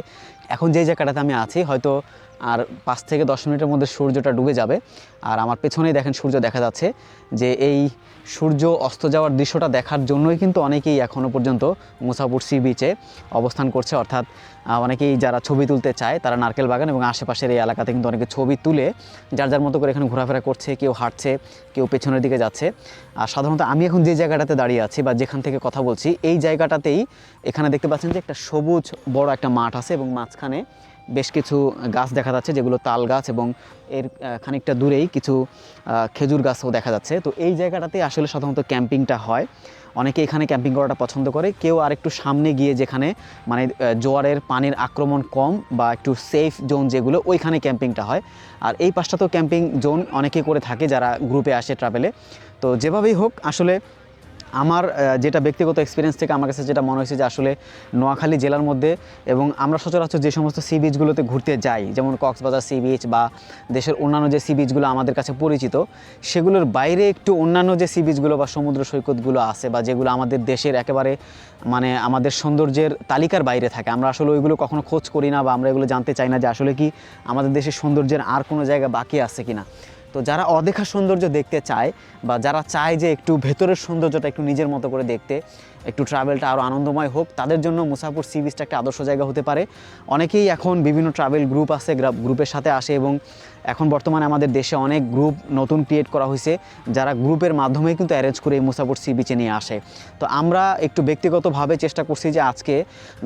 এখন যেই জায়গাটাতে আমি আছি, হয়তো আর 5 থেকে 10 মিনিটের মধ্যে সূর্যটা ডুবে যাবে। আর আমার পেছনেই দেখেন সূর্য দেখা যাচ্ছে। যে এই সূর্য অস্ত যাওয়ার দৃশ্যটা দেখার জন্যই কিন্তু অনেকেই এখনও পর্যন্ত মুসাপুর সি বিচে অবস্থান করছে, অর্থাৎ অনেকেই যারা ছবি তুলতে চায় তারা নারকেল বাগান এবং আশেপাশের এই এলাকাতে কিন্তু অনেকে ছবি তুলে যার যার মতো করে এখানে ঘোরাফেরা করছে, কেউ হাঁটছে, কেউ পেছনের দিকে যাচ্ছে। আর সাধারণত আমি এখন যে জায়গাটাতে দাঁড়িয়ে আছি বা যেখান থেকে কথা বলছি এই জায়গাটাতেই এখানে দেখতে পাচ্ছেন যে একটা সবুজ বড় একটা মাঠ আছে এবং মাঝখানে বেশ কিছু গাছ দেখা যাচ্ছে যেগুলো তাল গাছ, এবং এর খানিকটা দূরেই কিছু খেজুর গাছও দেখা যাচ্ছে। তো এই জায়গাটাতে আসলে সাধারণত ক্যাম্পিংটা হয়, অনেকে এখানে ক্যাম্পিং করাটা পছন্দ করে। কেউ আর একটু সামনে গিয়ে যেখানে মানে জোয়ারের পানির আক্রমণ কম বা একটু সেফ জোন যেগুলো, ওইখানে ক্যাম্পিংটা হয়। আর এই পাশটা তো ক্যাম্পিং জোন অনেকে করে থাকে যারা গ্রুপে আসে ট্রাভেলে। তো যেভাবেই হোক আসলে আমার যেটা ব্যক্তিগত এক্সপিরিয়েন্স থেকে আমার কাছে যেটা মনে হয়েছে যে আসলে নোয়াখালী জেলার মধ্যে এবং আমরা সচরাচর যে সমস্ত সি বিচগুলোতে ঘুরতে যাই, যেমন কক্সবাজার সি বিচ বা দেশের অন্যান্য যে সি বিচগুলো আমাদের কাছে পরিচিত, সেগুলোর বাইরে একটু অন্যান্য যে সি বিচগুলো বা সমুদ্র সৈকতগুলো আছে বা যেগুলো আমাদের দেশের একেবারে মানে আমাদের সৌন্দর্যের তালিকার বাইরে থাকে, আমরা আসলে ওইগুলো কখনো খোঁজ করি না বা আমরা এগুলো জানতে চাই না যে আসলে কি আমাদের দেশের সৌন্দর্যের আর কোনো জায়গা বাকি আছে কি না। তো যারা অদেখা সৌন্দর্য দেখতে চায় বা যারা চায় যে একটু ভেতরের সৌন্দর্যটা একটু নিজের মতো করে দেখতে, একটু ট্রাভেলটা আরও আনন্দময় হোক, তাদের জন্য মুসাপুর সি বিচটা একটা আদর্শ জায়গা হতে পারে। অনেকেই এখন বিভিন্ন ট্রাভেল গ্রুপ আছে, গ্রুপের সাথে আসে এবং এখন বর্তমানে আমাদের দেশে অনেক গ্রুপ নতুন ক্রিয়েট করা হয়েছে যারা গ্রুপের মাধ্যমেই কিন্তু অ্যারেঞ্জ করে এই মুসাপুর সি বিচে নিয়ে আসে। তো আমরা একটু ব্যক্তিগতভাবে চেষ্টা করছি যে আজকে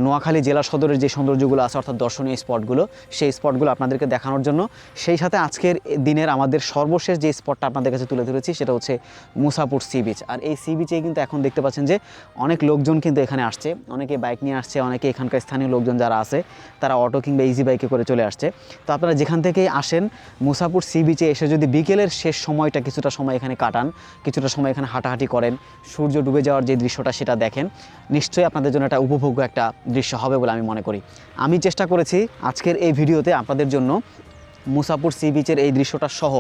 নোয়াখালী জেলা সদরের যে সৌন্দর্যগুলো আছে অর্থাৎ দর্শনীয় স্পটগুলো, সেই স্পটগুলো আপনাদেরকে দেখানোর জন্য। সেই সাথে আজকের দিনের আমাদের সর্বশেষ যে স্পটটা আপনাদের কাছে তুলে ধরেছি সেটা হচ্ছে মুসাপুর সি বিচ। আর এই সি বিচে কিন্তু এখন দেখতে পাচ্ছেন যে অনেক লোকজন কিন্তু এখানে আসছে, অনেকে বাইক নিয়ে আসছে, অনেকে এখানকার স্থানীয় লোকজন যারা আছে তারা অটো কিংবা ইজি বাইকে করে চলে আসছে। তো আপনারা যেখান থেকেই আসেন মুসাপুর সি বিচে এসে যদি বিকেলের শেষ সময়টা কিছুটা সময় এখানে কাটান, কিছুটা সময় এখানে হাঁটাহাঁটি করেন, সূর্য ডুবে যাওয়ার যে দৃশ্যটা সেটা দেখেন, নিশ্চয়ই আপনাদের জন্য একটা উপভোগ্য একটা দৃশ্য হবে বলে আমি মনে করি। আমি চেষ্টা করেছি আজকের এই ভিডিওতে আপনাদের জন্য মুসাপুর সি বিচের এই দৃশ্যটা সহ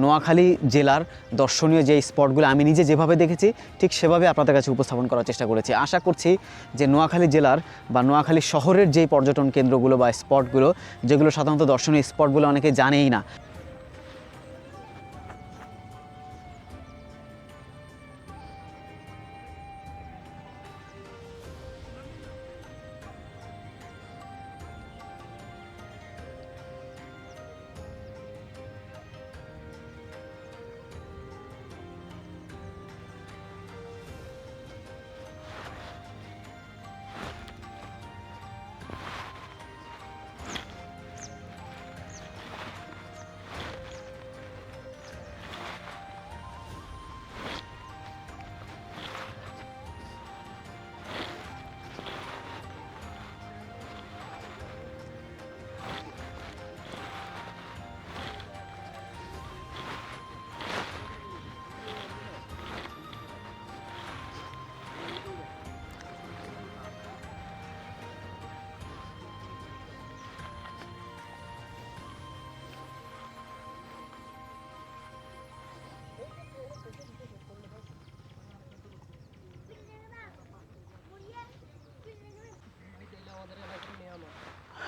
নোয়াখালী জেলার দর্শনীয় যে স্পটগুলো আমি নিজে যেভাবে দেখেছি ঠিক সেভাবে আপনাদের কাছে উপস্থাপন করার চেষ্টা করেছি। আশা করছি যে নোয়াখালী জেলার বা নোয়াখালী শহরের যেই পর্যটন কেন্দ্রগুলো বা স্পটগুলো যেগুলো সাধারণত দর্শনীয় স্পটগুলো অনেকে জানেই না,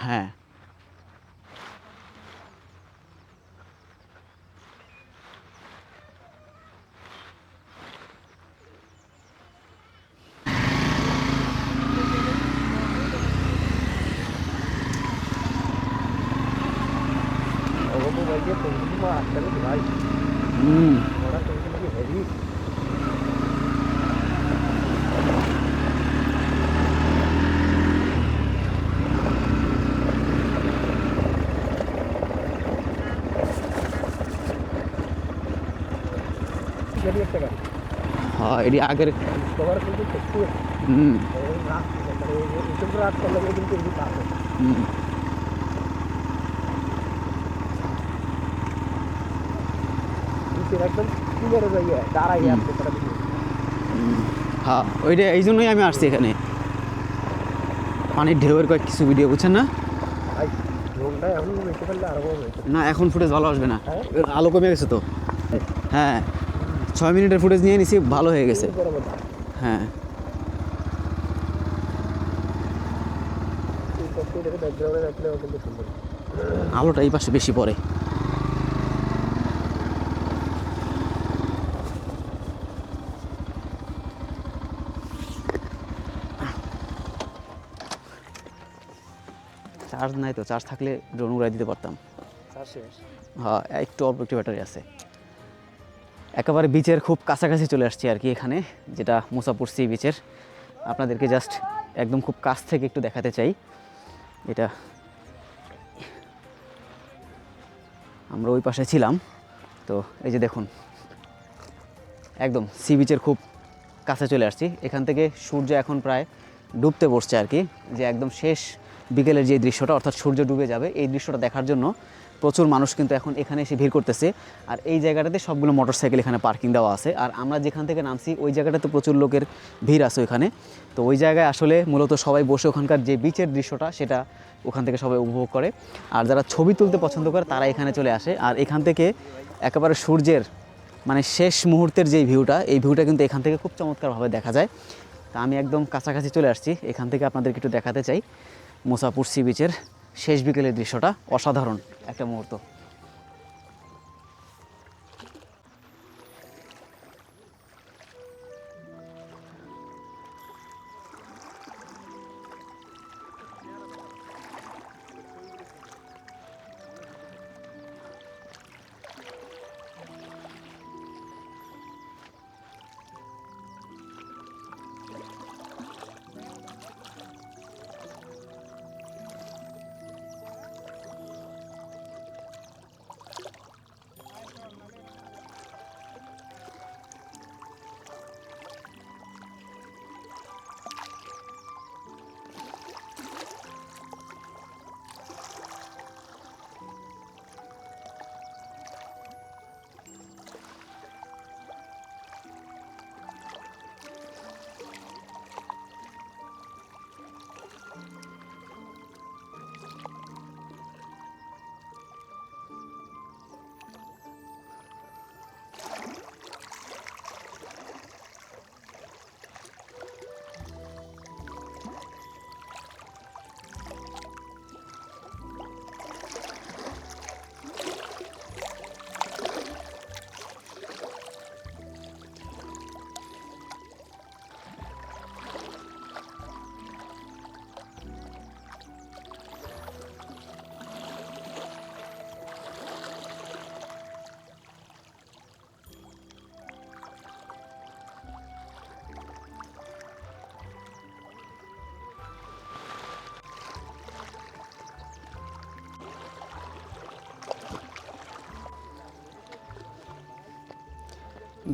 হ্যাঁ ভাই ওরা তো হেভি একটা গাড়ি। হ্যাঁ এটি আগের তোমার কিন্তু সত্যি রাত মানে এসব রাত করলে কিন্তু এগুলি পাবে একদম ক্লিয়ার হয়ে যায় দাঁড়াই আসছে তারা। হ্যাঁ ওইটা এই জন্যই আমি আসছি এখানে, পানির ঢেউয়ের কয়েক কিছু ভিডিও বুঝছেন না? ভাই ড্রোনটা এখন বেশি ফেললে আরো ভালো হয়েছে না এখন ফুটেজ ভালো আসবে না, আলো কমে গেছে তো। হ্যাঁ 6 মিনিটের ফুটেজ নিয়ে নিছি, ভালো হয়ে গেছে। হ্যাঁ ব্যাকগ্রাউন্ডে রাখলেও কিন্তু সুন্দর। আলোটা এই পাশে বেশি পড়ে। চার্জ নাই তো, চার্জ থাকলে ড্রোন উড়াই দিতে পারতাম। হ্যাঁ, একটু অল্প একটু ব্যাটারি আছে। একেবারে বিচের খুব কাছাকাছি চলে আসছি আর কি এখানে, যেটা মুসাপুর সি বিচের। আপনাদেরকে জাস্ট একদম খুব কাছ থেকে একটু দেখাতে চাই। এটা আমরা ওই পাশে ছিলাম, তো এই যে দেখুন একদম সি বিচের খুব কাছে চলে আসছি। এখান থেকে সূর্য এখন প্রায় ডুবতে বসছে আর কি, যে একদম শেষ বিকেলের যে দৃশ্যটা, অর্থাৎ সূর্য ডুবে যাবে এই দৃশ্যটা দেখার জন্য প্রচুর মানুষ কিন্তু এখন এখানে এসে ভিড় করতেছে। আর এই জায়গাটাতে সবগুলো মোটরসাইকেল এখানে পার্কিং দেওয়া আছে। আর আমরা যেখান থেকে নামছি ওই জায়গাটাতে প্রচুর লোকের ভিড় আছে ওইখানে। তো ওই জায়গায় আসলে মূলত সবাই বসে ওখানকার যে বিচের দৃশ্যটা সেটা ওখান থেকে সবাই উপভোগ করে। আর যারা ছবি তুলতে পছন্দ করে তারা এখানে চলে আসে। আর এখান থেকে একেবারে সূর্যের মানে শেষ মুহূর্তের যেই ভিউটা, এই ভিউটা কিন্তু এখান থেকে খুব চমৎকারভাবে দেখা যায়। তা আমি একদম কাছাকাছি চলে আসছি, এখান থেকে আপনাদেরকে একটু দেখাতে চাই মুসাপুর সি বিচের শেষ বিকেলের দৃশ্যটা। অসাধারণ একটা মুহূর্ত।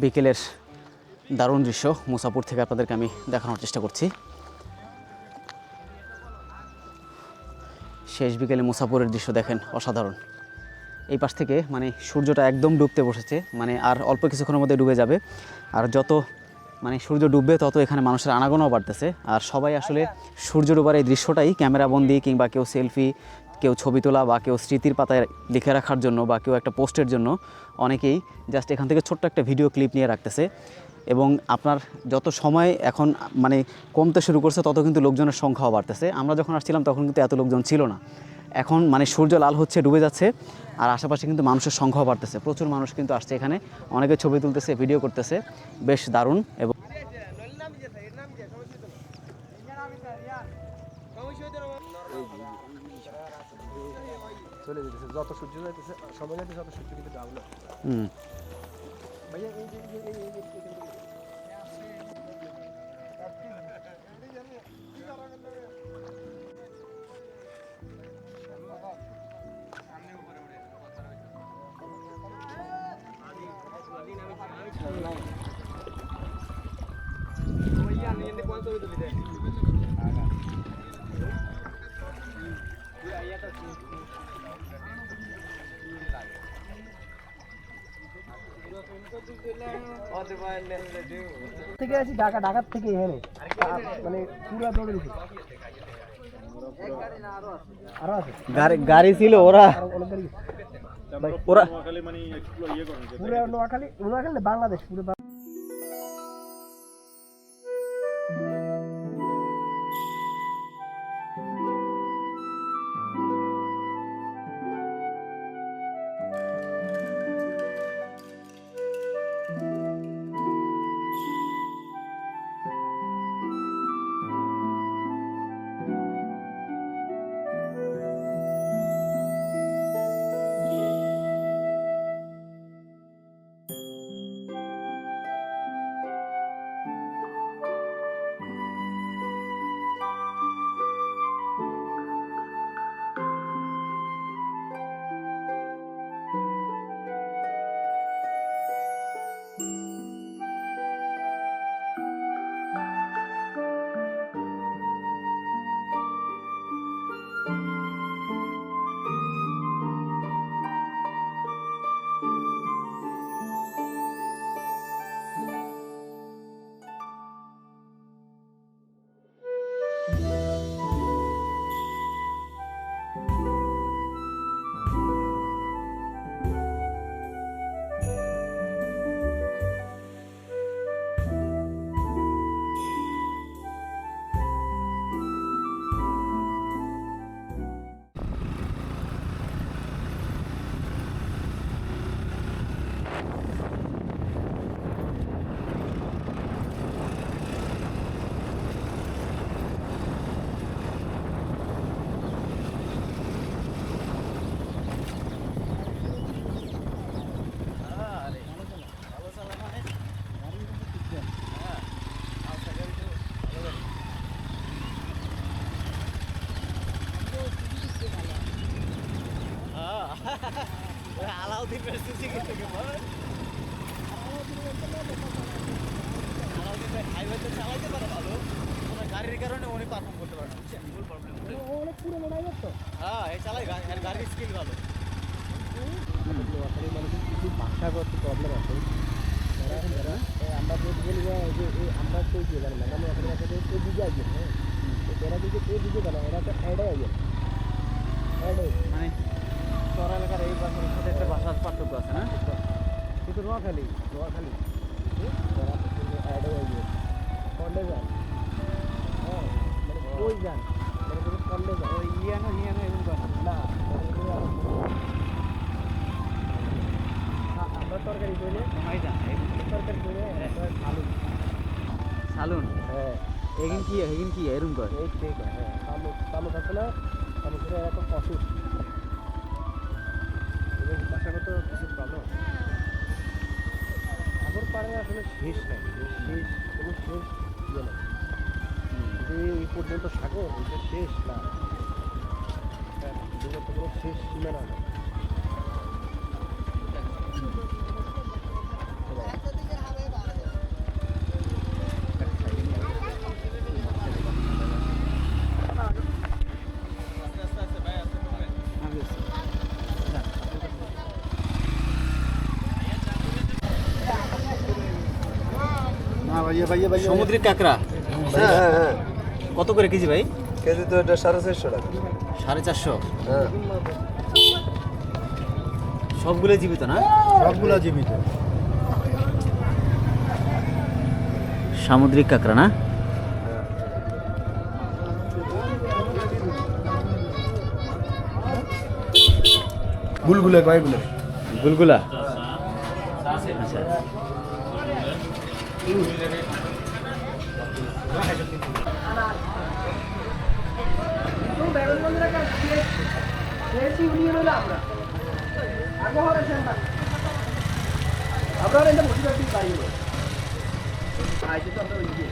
বিকেলের দারুণ দৃশ্য মুসাপুর থেকে আপনাদেরকে আমি দেখানোর চেষ্টা করছি। শেষ বিকেলে মুসাপুরের দৃশ্য দেখেন, অসাধারণ। এই পাশ থেকে মানে সূর্যটা একদম ডুবতে বসেছে, মানে আর অল্প কিছুক্ষণের মধ্যে ডুবে যাবে। আর যত মানে সূর্য ডুববে তত এখানে মানুষের আনাগোনাও বাড়তেছে। আর সবাই আসলে সূর্য ডুবার এই দৃশ্যটাই ক্যামেরাবন্দি কিংবা কেউ সেলফি, কেউ ছবি তোলা বা কেউ স্মৃতির পাতায় লিখে রাখার জন্য বা কেউ একটা পোস্টের জন্য অনেকেই জাস্ট এখান থেকে ছোট্ট একটা ভিডিও ক্লিপ নিয়ে রাখতেছে। এবং আপনার যত সময় এখন মানে কমতে শুরু করছে তত কিন্তু লোকজনের সংখ্যাও বাড়তেছে। আমরা যখন আসছিলাম তখন কিন্তু এত লোকজন ছিল না। এখন মানে সূর্য লাল হচ্ছে, ডুবে যাচ্ছে, আর আশেপাশে কিন্তু মানুষের সংখ্যাও বাড়তেছে। প্রচুর মানুষ কিন্তু আসছে এখানে, অনেকে ছবি তুলতেছে, ভিডিও করতেছে, বেশ দারুণ। এবং চলে যেতেছে, যত সূর্য যাইতেছে সময় যাইতেছে তত সূর্য কিন্তু ডাউন হয়। ভাইয়া এই যে থেকে আছি ঢাকা, ঢাকার থেকে এখানে মানে পুরা দৌড়ে দিছি। আরো আছে গাড়ি ছিল ওরা, অনেক গাড়ি ওরা পুরো নোয়াখালী, নোয়াখালী না, বাংলাদেশ পুরো। চালাইতে পারে ভালো, তবে গাড়ির কারণে উনি পারফর্ম করতে পারে না, বুঝছেন? মূল প্রবলেম ওটাই। ও অনেক পুরনো ড্রাইভার তো। হ্যাঁ, এই চালাই এর গাড়ির স্কিল ভালো। নোয়াখালীর মানুষের কিছু ভাষাগত প্রবলেম আছে। আমরা যদি বলি যে আমরা তো দিয়ে জানি না, আমরা নোয়াখালীর কাছে এদিকে আসবেন, হ্যাঁ, তো এরা কিন্তু এদিকে জানে, এরা তো অ্যাডে আসবেন, অ্যাডে মানে চর এলাকার এই ভাষার সাথে একটা ভাষার পার্থক্য আছে না? কিন্তু নোয়াখালী এরা তো অ্যাডে আসবেন, কন্ডে যান, হ্যাঁ, মানে কই যান, মানে কোনো কন্ডে যান, ওই ইয়ানো হিয়ানো এরকম কথা না আমরা তরকারি কইলে শোনাই যান। তরকারি কইলে আলু, সালুন হ্যাঁ এগিন কি এরকম কর। এই ঠিক হ্যাঁ, তালুক আছে না, তালুকের এরকম অসুখ, এবং ভাষাগত কিছু প্রবলেম আগর পারে আসলে শেষ নাই, শেষ কোনো শেষ ইয়ে নাই, যে এই পর্যন্ত সাগর এটা শেষ না, দুটো কোনো শেষ সীমানা নেই। সামুদ্রিক কাঁকড়া হ্যাঁ হ্যাঁ হ্যাঁ, কত করে কেজি ভাই? কেজি তো এটা 450 টাকা। 450। হ্যাঁ, সবগুলো জীবিত না? সবগুলা জীবিত। সামুদ্রিক কাঁকড়া না? গুলগুলে কয়গুলো? গুলগুলা। আচ্ছা, আপনারা এটা বসে থাকতে পারি না, আজ তো আমরা ওই যে